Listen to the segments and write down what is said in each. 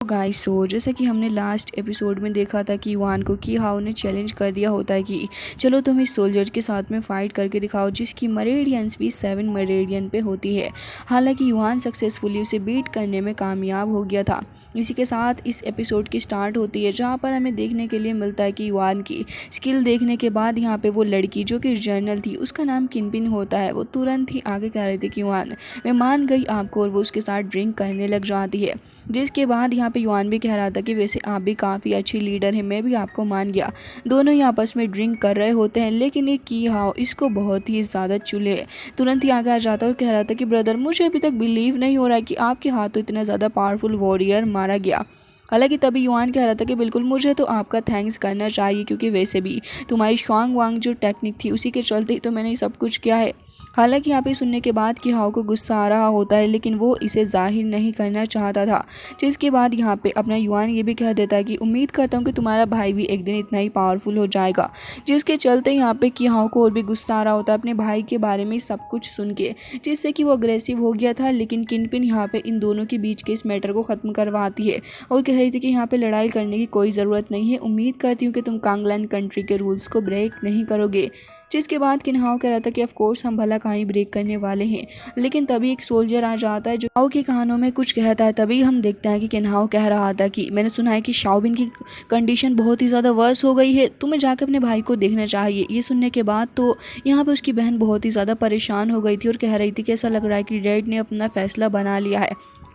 Guys, जैसा कि हमने लास्ट एपिसोड में देखा था कि युआन को की हाओ ने चैलेंज कर दिया होता है कि चलो तुम इस सोल्जर के साथ में फ़ाइट करके दिखाओ जिसकी मरेडियन स्पीड 7 मरेडियन पे होती है। हालांकि युआन सक्सेसफुली उसे बीट करने में कामयाब हो गया था। इसी के साथ इस एपिसोड की स्टार्ट होती है, जहाँ पर हमें देखने के लिए मिलता है कि युआन की स्किल देखने के बाद यहाँ पे वो लड़की जो कि जर्नल थी, उसका नाम किनपिन होता है, वो तुरंत ही आगे कह रही थी कि युआन मैं मान गई आपको, और वो उसके साथ ड्रिंक करने लग जाती है। जिसके बाद यहाँ पे युआन भी कह रहा था कि वैसे आप भी काफ़ी अच्छी लीडर हैं, मैं भी आपको मान गया। दोनों ही आपस में ड्रिंक कर रहे होते हैं, लेकिन ये की हाओ इसको बहुत ही ज़्यादा चुले तुरंत ही आगे आ जाता है और कह रहा था कि ब्रदर मुझे अभी तक बिलीव नहीं हो रहा है कि आपके हाथों इतना ज़्यादा पावरफुल वॉरियर मारा गया। हालांकि तभी युआन कह रहा था कि बिल्कुल मुझे तो आपका थैंक्स करना चाहिए, क्योंकि वैसे भी तुम्हारी शुआंग वांग जो टेक्निक थी उसी के चलते ही तो मैंने ये सब कुछ किया है। हालांकि यहाँ पे सुनने के बाद कि हाओ को गुस्सा आ रहा होता है, लेकिन वो इसे जाहिर नहीं करना चाहता था। जिसके बाद यहाँ पे अपना युआन ये भी कह देता है कि उम्मीद करता हूँ कि तुम्हारा भाई भी एक दिन इतना ही पावरफुल हो जाएगा। जिसके चलते यहाँ पे कि हाओ को और भी गुस्सा आ रहा होता है अपने भाई के बारे में सब कुछ सुन के, जिससे कि वो अग्रेसिव हो गया था। लेकिन किनपिन यहाँ पे इन दोनों के बीच के इस मैटर को ख़त्म करवाती है और कह रही थी कि यहाँ पे लड़ाई करने की कोई ज़रूरत नहीं है, उम्मीद करती हूँ कि तुम कांगलैन कंट्री के रूल्स को ब्रेक नहीं करोगे। जिसके बाद किन्हाओ कह रहा था कि ऑफ कोर्स हम भला कहीं ब्रेक करने वाले हैं। लेकिन तभी एक सोल्जर आ जाता है जो हाओ के कानों में कुछ कहता है। तभी हम देखते हैं कि किन्हाओ कह रहा था कि मैंने सुना है कि शाओबिन की कंडीशन बहुत ही ज़्यादा वर्स हो गई है, तुम्हें जाकर अपने भाई को देखना चाहिए। ये सुनने के बाद तो यहाँ पे उसकी बहन बहुत ही ज़्यादा परेशान हो गई थी और कह रही थी कि ऐसा लग रहा है कि डैड ने अपना फैसला बना लिया है।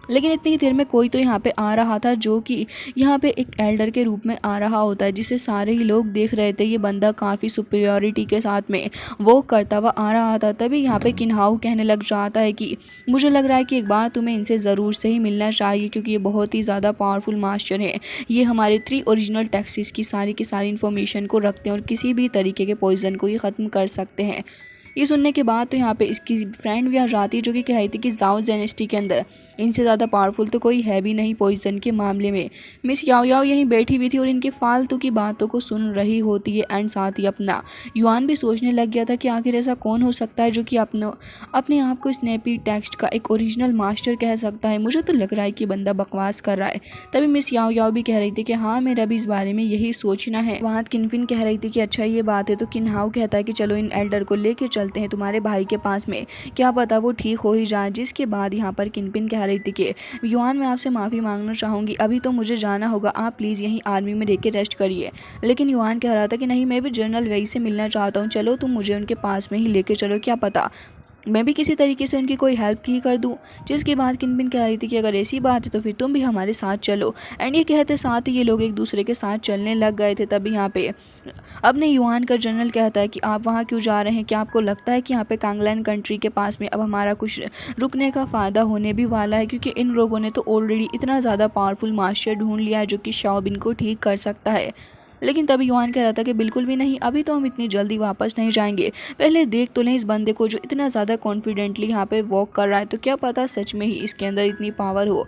लेकिन इतनी ही देर में कोई तो यहाँ पे आ रहा था, जो कि यहाँ पे एक एल्डर के रूप में आ रहा होता है, जिसे सारे ही लोग देख रहे थे। ये बंदा काफ़ी सुपीरियॉरिटी के साथ में वो करता हुआ आ रहा था। तभी यहाँ पे किन्हाओ कहने लग जाता है कि मुझे लग रहा है कि एक बार तुम्हें इनसे ज़रूर से ही मिलना चाहिए, क्योंकि ये बहुत ही ज़्यादा पावरफुल मास्टर है। ये हमारे 3 ओरिजिनल टैक्सिस की सारी इन्फॉर्मेशन को रखते हैं और किसी भी तरीके के पॉइजन को ये ख़त्म कर सकते हैं। ये सुनने के बाद तो यहाँ पे इसकी फ्रेंड भी आ जाती है, जो कि कह रही थी कि जाओ जेनेस्टी के अंदर इनसे ज़्यादा पावरफुल तो कोई है भी नहीं पॉइजन के मामले में। मिस याओ याओ यहीं बैठी हुई थी और इनके फालतू की बातों को सुन रही होती है। एंड साथ ही अपना युआन भी सोचने लग गया था कि आखिर ऐसा कौन हो सकता है जो कि अपने आप को स्नैपी टेक्स्ट का एक ओरिजिनल मास्टर कह सकता है। मुझे तो लग रहा है कि बंदा बकवास कर रहा है। तभी मिस याओ याओ भी कह रही थी कि हाँ, मेरा भी इस बारे में यही सोचना है। वहाँ किनफिन कह रही थी कि अच्छा ये बात है। तो किन्हाओ कहता है कि चलो इन एल्डर को लेके चलते हैं तुम्हारे भाई के पास में, क्या पता वो ठीक हो ही जाए। जिसके बाद यहाँ पर किनपिन कह रही थी कि युआन मैं आपसे माफ़ी मांगना चाहूँगी, अभी तो मुझे जाना होगा, आप प्लीज़ यहीं आर्मी में रह के रेस्ट करिए। लेकिन युआन कह रहा था कि नहीं, मैं भी जनरल वेई से मिलना चाहता हूँ, चलो तुम मुझे उनके पास में ही लेके चलो, क्या पता मैं भी किसी तरीके से उनकी कोई हेल्प ही कर दूं। जिसके बाद किनपिन कह रही थी कि अगर ऐसी बात है तो फिर तुम भी हमारे साथ चलो। एंड ये कहते साथ ही ये लोग एक दूसरे के साथ चलने लग गए थे। तभी यहाँ पे अपने युआन का जनरल कहता है कि आप वहाँ क्यों जा रहे हैं, क्या आपको लगता है कि यहाँ पे कांगलैन कंट्री के पास में अब हमारा कुछ रुकने का फ़ायदा होने भी वाला है, क्योंकि इन लोगों ने तो ऑलरेडी इतना ज़्यादा पावरफुल मास्टर ढूंढ लिया है जो कि शाओबिन को ठीक कर सकता है। लेकिन तभी युआन कह रहा था कि बिल्कुल भी नहीं, अभी तो हम इतनी जल्दी वापस नहीं जाएंगे, पहले देख तो लें इस बंदे को जो इतना ज़्यादा कॉन्फिडेंटली यहाँ पे वॉक कर रहा है, तो क्या पता सच में ही इसके अंदर इतनी पावर हो।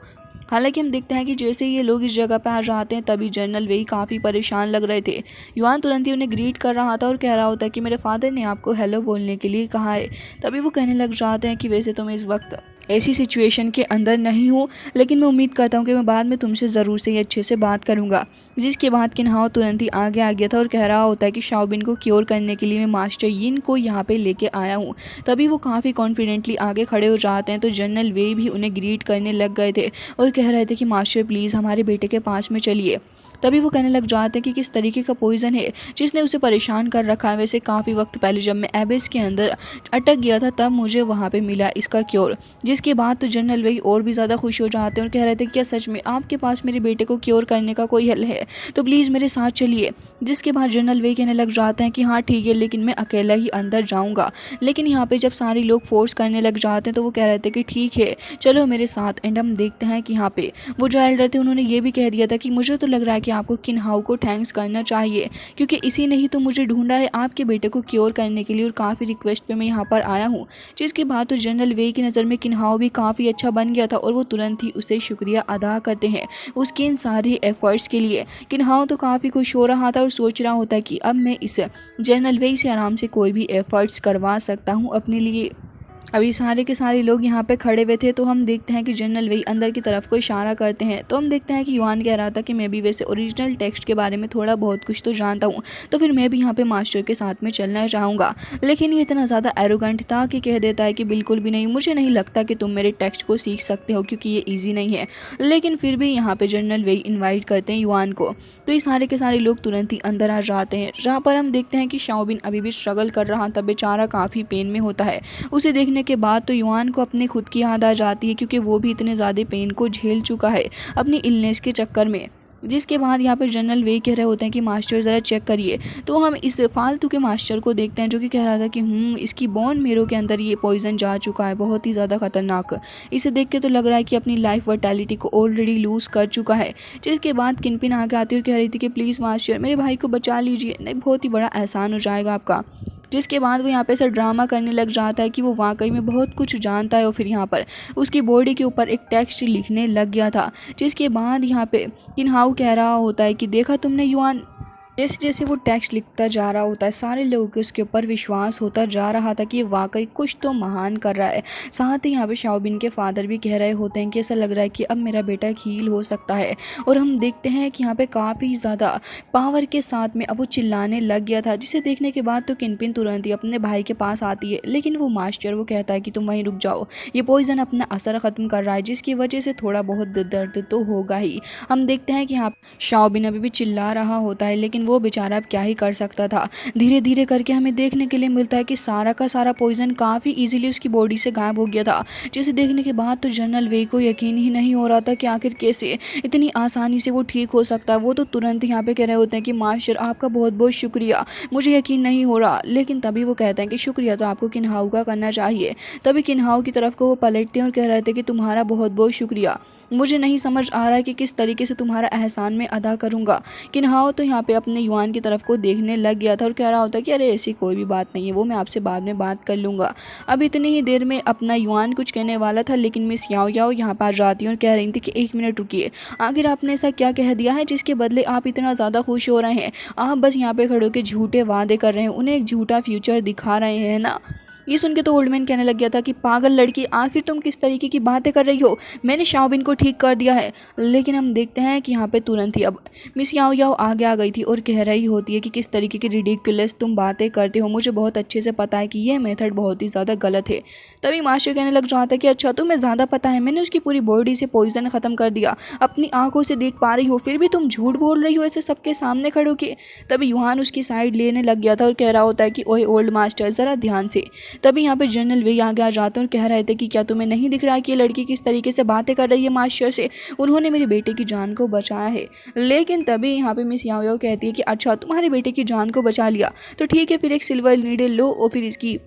हालांकि हम देखते हैं कि जैसे ही ये लोग इस जगह पर आ जाते हैं, तभी जनरल वेई काफ़ी परेशान लग रहे थे। युआन तुरंत ही उन्हें ग्रीट कर रहा था और कह रहा होता है कि मेरे फादर ने आपको हेलो बोलने के लिए कहा है। तभी वो कहने लग जाते हैं कि वैसे तो मैं इस वक्त ऐसी सिचुएशन के अंदर नहीं हूँ, लेकिन मैं उम्मीद करता हूँ कि मैं बाद में तुमसे ज़रूर से ही अच्छे से बात करूँगा। जिसके बाद किन्हाओ तुरंत ही आगे आ गया था और कह रहा होता है कि शाओबिन को क्योर करने के लिए मैं मास्टर यिन को यहाँ पे लेके आया हूँ। तभी वो काफ़ी कॉन्फिडेंटली आगे खड़े हो जाते हैं, तो जनरल वे भी उन्हें ग्रीट करने लग गए थे और कह रहे थे कि मास्टर प्लीज़ हमारे बेटे के पास में चलिए। तभी वो कहने लग जाते हैं कि किस तरीके का पॉइज़न है जिसने उसे परेशान कर रखा है। वैसे काफ़ी वक्त पहले जब मैं एबिस के अंदर अटक गया था, तब मुझे वहाँ पे मिला इसका क्योर। जिसके बाद तो जनरल वही और भी ज़्यादा खुश हो जाते हैं और कह रहे थे कि क्या सच में आपके पास मेरे बेटे को क्योर करने का कोई हल है, तो प्लीज़ मेरे साथ चलिए। जिसके बाद जनरल वे कहने लग जाते हैं कि हाँ ठीक है, लेकिन मैं अकेला ही अंदर जाऊँगा। लेकिन यहाँ पे जब सारे लोग फोर्स करने लग जाते हैं, तो वो कह रहे थे कि ठीक है चलो मेरे साथ। एंड हम देखते हैं कि यहाँ पे वो जो एल्डर थे उन्होंने ये भी कह दिया था कि मुझे तो लग रहा है कि आपको किन्हाओ को थैंक्स करना चाहिए, क्योंकि इसी ने ही तो मुझे ढूंढा है आपके बेटे को क्योर करने के लिए, और काफ़ी रिक्वेस्ट पे मैं यहाँ पर आया हूँ। जिसके बाद तो जनरल वे की नज़र में किन्हाओ भी काफ़ी अच्छा बन गया था और वो तुरंत ही उसे शुक्रिया अदा करते हैं उसके इन सारे एफर्ट्स के लिए। किन्हाओ तो काफ़ी खुश हो रहा था और सोच रहा होता है कि अब मैं इस जनरल वे से आराम से कोई भी एफर्ट्स करवा सकता हूँ अपने लिए। अभी सारे के सारे लोग यहाँ पे खड़े हुए थे, तो हम देखते हैं कि जनरल वही अंदर की तरफ को इशारा करते हैं। तो हम देखते हैं कि युआन कह रहा था कि मैं भी वैसे ओरिजिनल टेक्स्ट के बारे में थोड़ा बहुत कुछ तो जानता हूँ, तो फिर मैं भी यहाँ पे मास्टर के साथ में चलना चाहूँगा। लेकिन ये इतना ज़्यादा एरोगेंट था कि कह देता है कि बिल्कुल भी नहीं, मुझे नहीं लगता कि तुम मेरे टेक्स्ट को सीख सकते हो, क्योंकि ये ईजी नहीं है। लेकिन फिर भी यहाँ पे जनरल वही इन्वाइट करते हैं युआन को। तो ये सारे के सारे लोग तुरंत ही अंदर आ जाते हैं, जहाँ पर हम देखते हैं कि शाओबिन अभी भी स्ट्रगल कर रहा था, बेचारा काफ़ी पेन में होता है। उसे देखने के बाद तो युआन को अपने खुद की याद आ जाती है, क्योंकि वो भी इतने ज़्यादा पेन को झेल चुका है अपनी इलनेस के चक्कर में। जिसके बाद यहाँ पर जनरल वे कह रहे होते हैं कि मास्टर ज़रा चेक करिए। तो हम इस फालतू के मास्टर को देखते हैं, जो कि कह रहा था कि इसकी बोन मेरो के अंदर ये पॉइजन जा चुका है, बहुत ही ज़्यादा खतरनाक। इसे देख के तो लग रहा है कि अपनी लाइफ वर्टैलिटी को ऑलरेडी लूज़ कर चुका है। जिसके बाद किनपिन आगे आती और कह रही थी कि प्लीज़ मास्टर मेरे भाई को बचा लीजिए, नहीं बहुत ही बड़ा एहसान हो जाएगा आपका। जिसके बाद वो यहाँ पे ऐसा ड्रामा करने लग जाता है कि वो वाकई में बहुत कुछ जानता है, और फिर यहाँ पर उसकी बॉडी के ऊपर एक टेक्स्ट लिखने लग गया था। जिसके बाद यहाँ पे किन्हाउ कह रहा होता है कि देखा तुमने युआन, जैसे जैसे वो टेक्स्ट लिखता जा रहा होता है, सारे लोगों के उसके ऊपर विश्वास होता जा रहा था कि ये वाकई कुछ तो महान कर रहा है। साथ ही यहाँ पे शाओबिन के फादर भी कह रहे होते हैं कि ऐसा लग रहा है कि अब मेरा बेटा हील हो सकता है। और हम देखते हैं कि यहाँ पे काफ़ी ज़्यादा पावर के साथ में अब वो चिल्लाने लग गया था, जिसे देखने के बाद तो किनपिन तुरंत ही अपने भाई के पास आती है। लेकिन वो मास्टर वो कहता है कि तुम वहीं रुक जाओ, ये पॉइजन अपना असर ख़त्म कर रहा है, जिसकी वजह से थोड़ा बहुत दर्द तो होगा ही। हम देखते हैं कि यहाँ शाओबिन अभी भी चिल्ला रहा होता है, लेकिन वो बेचारा अब क्या ही कर सकता था। धीरे धीरे करके हमें देखने के लिए मिलता है कि सारा का सारा पॉइजन काफ़ी इजीली उसकी बॉडी से गायब हो गया था। जिसे देखने के बाद तो जनरल वे को यकीन ही नहीं हो रहा था कि आखिर कैसे इतनी आसानी से वो ठीक हो सकता है। वो तो तुरंत यहाँ पे कह रहे होते हैं कि मास्टर आपका बहुत बहुत शुक्रिया, मुझे यकीन नहीं हो रहा। लेकिन तभी वो कहते हैं कि शुक्रिया तो आपको किन्हाउ का करना चाहिए। तभी किन्हाउ की तरफ को वो पलटते हैं और कह रहे थे कि तुम्हारा बहुत बहुत शुक्रिया, मुझे नहीं समझ आ रहा है कि किस तरीके से तुम्हारा एहसान मैं अदा करूंगा। किन्हाउ तो यहाँ पे अपने युआन की तरफ को देखने लग गया था और कह रहा होता कि अरे ऐसी कोई भी बात नहीं है, वो मैं आपसे बाद में बात कर लूँगा। अब इतनी ही देर में अपना युआन कुछ कहने वाला था, लेकिन मिस याओ याओ यहाँ पर जाती है और कह रही थी कि 1 मिनट रुकिए, आखिर आपने ऐसा क्या कह दिया है जिसके बदले आप इतना ज़्यादा खुश हो रहे हैं? आप बस यहाँ पे खड़े होकर झूठे वादे कर रहे हैं, उन्हें एक झूठा फ्यूचर दिखा रहे हैं ना। ये सुन के तो ओल्ड मैन कहने लग गया था कि पागल लड़की, आखिर तुम किस तरीके की बातें कर रही हो? मैंने शाओबिन को ठीक कर दिया है। लेकिन हम देखते हैं कि यहाँ पे तुरंत ही अब मिस याओ याओ आगे आ गई थी और कह रही होती है कि किस तरीके की रिडिकुलस तुम बातें करते हो, मुझे बहुत अच्छे से पता है कि ये मेथड बहुत ही ज़्यादा गलत है। तभी मास्टर कहने लग जाता है कि अच्छा तुम्हें ज़्यादा पता है, मैंने उसकी पूरी बॉडी से पॉइजन ख़त्म कर दिया, अपनी आंखों से देख पा रही हो, फिर भी तुम झूठ बोल रही हो ऐसे सबके सामने खड़े होके। तभी युआन उसकी साइड लेने लग गया था और कह रहा होता है कि ओए ओल्ड मास्टर ज़रा ध्यान से। तभी यहाँ पे जनरल वे आगे आ जाते हैं और कह रहे थे कि क्या तुम्हें नहीं दिख रहा है कि ये लड़की किस तरीके से बातें कर रही है मास्टर से? उन्होंने मेरे बेटे की जान को बचाया है। लेकिन तभी यहाँ पे मिस याओ याओ कहती है कि अच्छा तुम्हारे बेटे की जान को बचा लिया तो ठीक है, फिर एक सिल्वर नीडल लो और फिर इसकी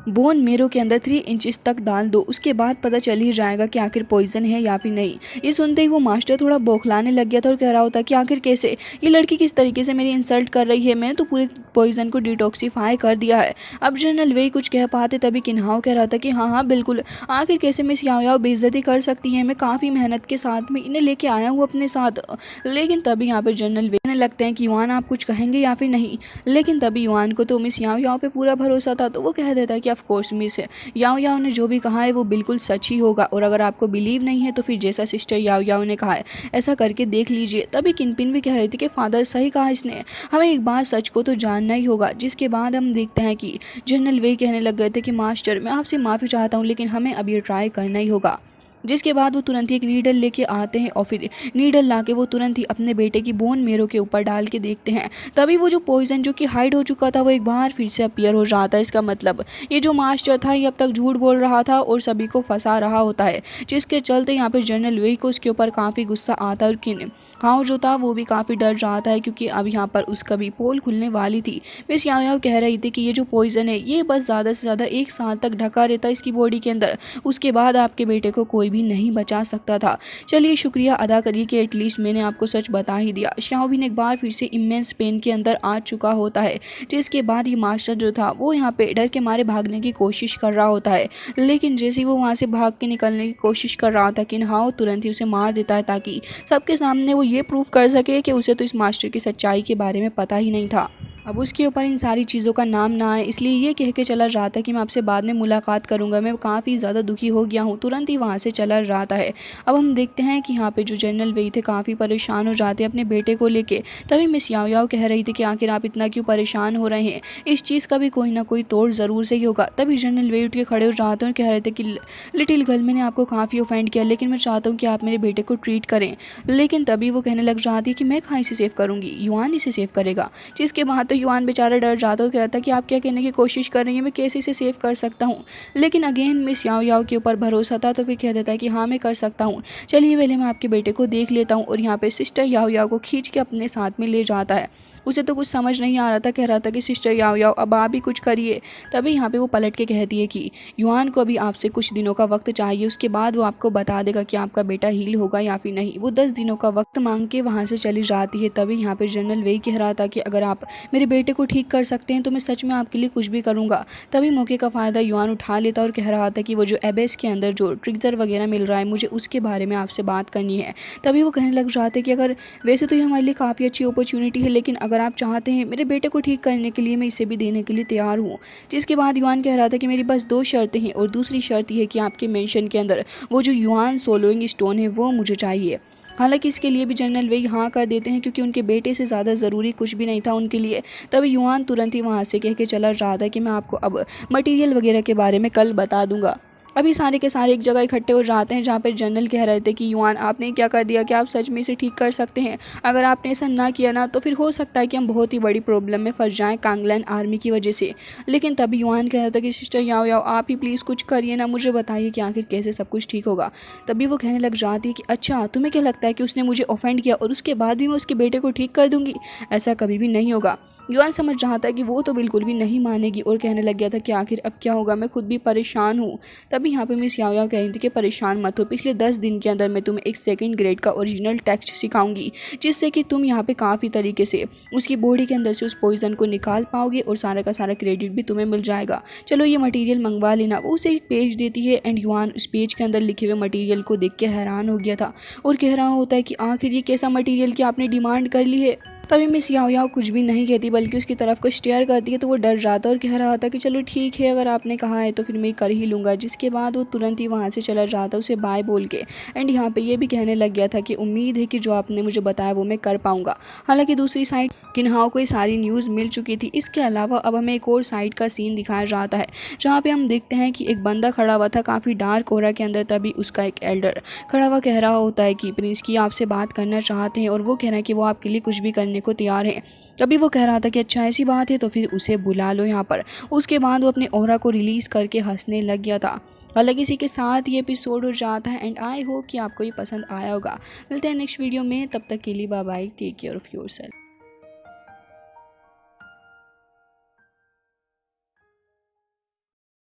बोन मेरो के अंदर 3 इंचेस तक डाल दो, उसके बाद पता चल ही जाएगा कि आखिर पॉइजन है या फिर नहीं। ये सुनते ही वो मास्टर थोड़ा बौखलाने लग गया था और कह रहा होता कि आखिर कैसे, ये लड़की किस तरीके से मेरी इंसल्ट कर रही है, मैंने तो पूरे पॉइजन को डिटॉक्सीफाई कर दिया है। अब जनरल वे कुछ कह पाते, तभी किन्हाउ कह रहा था कि हाँ हाँ बिल्कुल, आखिर कैसे मिस याओ याओ बेइज्जती कर सकती है, मैं काफ़ी मेहनत के साथ में इन्हें लेके आया हूँ अपने साथ। लेकिन तभी यहाँ पे जनरल वे लगते हैं कि युआन आप कुछ कहेंगे या फिर नहीं। लेकिन तभी युआन को तो मिस याओ याओ पे पूरा भरोसा था, तो वो कह देता है कि ऑफ कोर्स मिस याओ याओ ने जो भी कहा है वो बिल्कुल सच ही होगा, और अगर आपको बिलीव नहीं है तो फिर जैसा सिस्टर याओ याओ ने कहा है ऐसा करके देख लीजिए। तभी किनपिन भी कह रही थी कि फादर सही कहा इसने, हमें एक बार सच को तो जानना ही होगा। जिसके बाद हम देखते हैं कि जनरल वे कहने लग गए थे कि मास्टर मैं आपसे माफ़ी चाहता हूँ, लेकिन हमें अब ये ट्राई करना ही होगा। जिसके बाद वो तुरंत ही एक नीडल लेके आते हैं और फिर नीडल लाके वो तुरंत ही अपने बेटे की बोन मेरो के ऊपर डाल के देखते हैं। तभी वो जो पॉइजन जो कि हाइड हो चुका था वो एक बार फिर से अपीयर हो जाता है। इसका मतलब ये जो मास्टर था ये अब तक झूठ बोल रहा था और सभी को फंसा रहा होता है, जिसके चलते यहाँ पे जनरल वे को उसके ऊपर काफ़ी गुस्सा आता है। और किन हाँ जो था वो भी काफ़ी डर जाता है, क्योंकि अब यहाँ पर उसका भी पोल खुलने वाली थी। मिस याओ याओ कह रही थी कि ये जो पॉइजन है ये बस ज़्यादा से ज़्यादा 1 साल तक ढका रहता है इसकी बॉडी के अंदर, उसके बाद आपके बेटे को कोई भी नहीं बचा सकता था। चलिए शुक्रिया अदा करिए कि एटलीस्ट मैंने आपको सच बता ही दिया। शाओबिन एक बार फिर से इमेंस पेन के अंदर आ चुका होता है, जिसके बाद ये मास्टर जो था वो यहाँ पे डर के मारे भागने की कोशिश कर रहा होता है। लेकिन जैसे ही वो वहाँ से भाग के निकलने की कोशिश कर रहा था कि हाँ तुरंत ही उसे मार देता है, ताकि सबके सामने वो ये प्रूफ कर सके कि उसे तो इस मास्टर की सच्चाई के बारे में पता ही नहीं था। अब उसके ऊपर इन सारी चीज़ों का नाम ना आए, इसलिए ये कह के चला जाता है कि मैं आपसे बाद में मुलाकात करूंगा, मैं काफ़ी ज़्यादा दुखी हो गया हूँ। तुरंत ही वहाँ से चला जाता है। अब हम देखते हैं कि यहाँ पे जो जनरल वेई थे काफ़ी परेशान हो जाते हैं अपने बेटे को लेके। तभी मिस याओ याओ कह रही थी कि आखिर आप इतना क्यों परेशान हो रहे हैं, इस चीज़ का भी कोई ना कोई तोड़ ज़रूर से ही होगा। तभी जनरल वेई उठ के खड़े हो जाते हैं और कह रहे थे कि लिटिल गर्ल, मैंने आपको काफ़ी ऑफेंड किया, लेकिन मैं चाहता हूँ कि आप मेरे बेटे को ट्रीट करें। लेकिन तभी वो कहने लग जाती है कि मैं कहाँ इसे सेव करूँगी, युआन इसे सेव करेगा। जिसके बाद तो युआन बेचारा डर जाता है, कहता है कि आप क्या कहने की कोशिश कर रही हैं, मैं कैसे इसे सेव कर सकता हूँ। लेकिन अगेन मिस याओ याओ के ऊपर भरोसा था, तो फिर कह देता है कि हाँ मैं कर सकता हूँ, चलिए पहले मैं आपके बेटे को देख लेता हूँ। और यहाँ पे सिस्टर याओ याओ को खींच के अपने साथ में ले जाता है। उसे तो कुछ समझ नहीं आ रहा था, कह रहा था कि सिस्टर याओ याओ अब आप भी कुछ करिए। तभी यहाँ पे वो पलट के कहती है कि युआन को अभी आपसे कुछ दिनों का वक्त चाहिए, उसके बाद वो आपको बता देगा कि आपका बेटा हील होगा या फिर नहीं। वो 10 दिनों का वक्त मांग के वहाँ से चली जाती है। तभी यहाँ पे जनरल वेई कह रहा था कि अगर आप मेरे बेटे को ठीक कर सकते हैं तो मैं सच में आपके लिए कुछ भी करूँगा। तभी मौके का फ़ायदा युआन उठा लेता और कह रहा था कि वो जो एबेस के अंदर जो ट्रिगजर वगैरह मिल रहा है, मुझे उसके बारे में आपसे बात करनी है। तभी वो कहने लग जाते कि अगर वैसे तो ये हमारे लिए काफ़ी अच्छी अपॉर्चुनिटी है, लेकिन अगर आप चाहते हैं मेरे बेटे को ठीक करने के लिए, मैं इसे भी देने के लिए तैयार हूँ। जिसके बाद युआन कह रहा था कि मेरी बस 2 शर्तें हैं, और दूसरी शर्त यह है कि आपके मेंशन के अंदर वो जो युआन सोलोइंग स्टोन है वो मुझे चाहिए। हालांकि इसके लिए भी जनरल वेई हाँ कर देते हैं, क्योंकि उनके बेटे से ज़्यादा ज़रूरी कुछ भी नहीं था उनके लिए। तभी युआन तुरंत ही वहाँ से कह के चला जाता है कि मैं आपको अब मटेरियल वगैरह के बारे में कल बता दूंगा। अभी सारे के सारे एक जगह इकट्ठे हो जाते हैं, जहाँ पर जनरल कह रहे थे कि युआन आपने क्या कर दिया, कि आप सच में इसे ठीक कर सकते हैं। अगर आपने ऐसा ना किया ना तो फिर हो सकता है कि हम बहुत ही बड़ी प्रॉब्लम में फंस जाएं कांगलन आर्मी की वजह से। लेकिन तभी युआन कह रहा था कि सिस्टर याओ याओ आप ही प्लीज़ कुछ करिए ना, मुझे बताइए कि आखिर कैसे सब कुछ ठीक होगा। तभी वो कहने लग जाती है कि अच्छा तुम्हें क्या लगता है कि उसने मुझे ऑफेंड किया और उसके बाद भी मैं उसके बेटे को ठीक कर दूंगी, ऐसा कभी भी नहीं होगा। युआन समझ जाता है कि वो तो बिल्कुल भी नहीं मानेगी और कहने लग गया था कि आखिर अब क्या होगा, मैं खुद भी परेशान हूँ। तभी यहाँ पे मिस याओ याओ कह रही थी कि परेशान मत हो, पिछले 10 दिन के अंदर मैं तुम्हें एक 2nd ग्रेड का ओरिजिनल टेक्स्ट सिखाऊंगी, जिससे कि तुम यहाँ पे काफ़ी तरीके से उसकी बॉडी के अंदर से उस पॉइजन को निकाल पाओगे और सारा का सारा क्रेडिट भी तुम्हें मिल जाएगा। चलो ये मटेरियल मंगवा लेना। वो उसे एक पेज देती है एंड युआन उस पेज के अंदर लिखे हुए मटेरियल को देख के हैरान हो गया था और कह रहा होता है कि आखिर ये कैसा मटेरियल कि आपने डिमांड कर ली है। तभी मिस याओ याओ कुछ भी नहीं कहती, बल्कि उसकी तरफ को स्टेयर करती है। तो वो डर जाता है और कह रहा था कि चलो ठीक है, अगर आपने कहा है तो फिर मैं कर ही लूँगा। जिसके बाद वो तुरंत ही वहाँ से चला जाता उसे बाय बोल के। एंड यहाँ पे ये भी कहने लग गया था कि उम्मीद है कि जो आपने मुझे बताया वो मैं कर पाऊँगा। हालांकि दूसरी साइड किन्हाओ को सारी न्यूज़ मिल चुकी थी। इसके अलावा अब हमें एक और साइड का सीन दिखाया जाता है, जहाँ पे हम देखते हैं कि एक बंदा खड़ा हुआ था काफ़ी डार्क कोहरा के अंदर। तभी उसका एक एल्डर खड़ा हुआ कह रहा होता है कि प्रिंस की आपसे बात करना चाहते हैं, और वो कह रहा है कि वो आपके लिए कुछ भी करने को तैयार है। तभी वो कह रहा था कि अच्छा ऐसी बात है तो फिर उसे बुला लो यहाँ पर। उसके बाद वो अपने ऑरा को रिलीज़ करके हंसने लग गया था। हालांकि इसी के साथ ये एपिसोड हो जाता है एंड आई होप कि आपको ये पसंद आया होगा। मिलते हैं नेक्स्ट वीडियो में, तब तक के लिए bye bye, take care of yourself.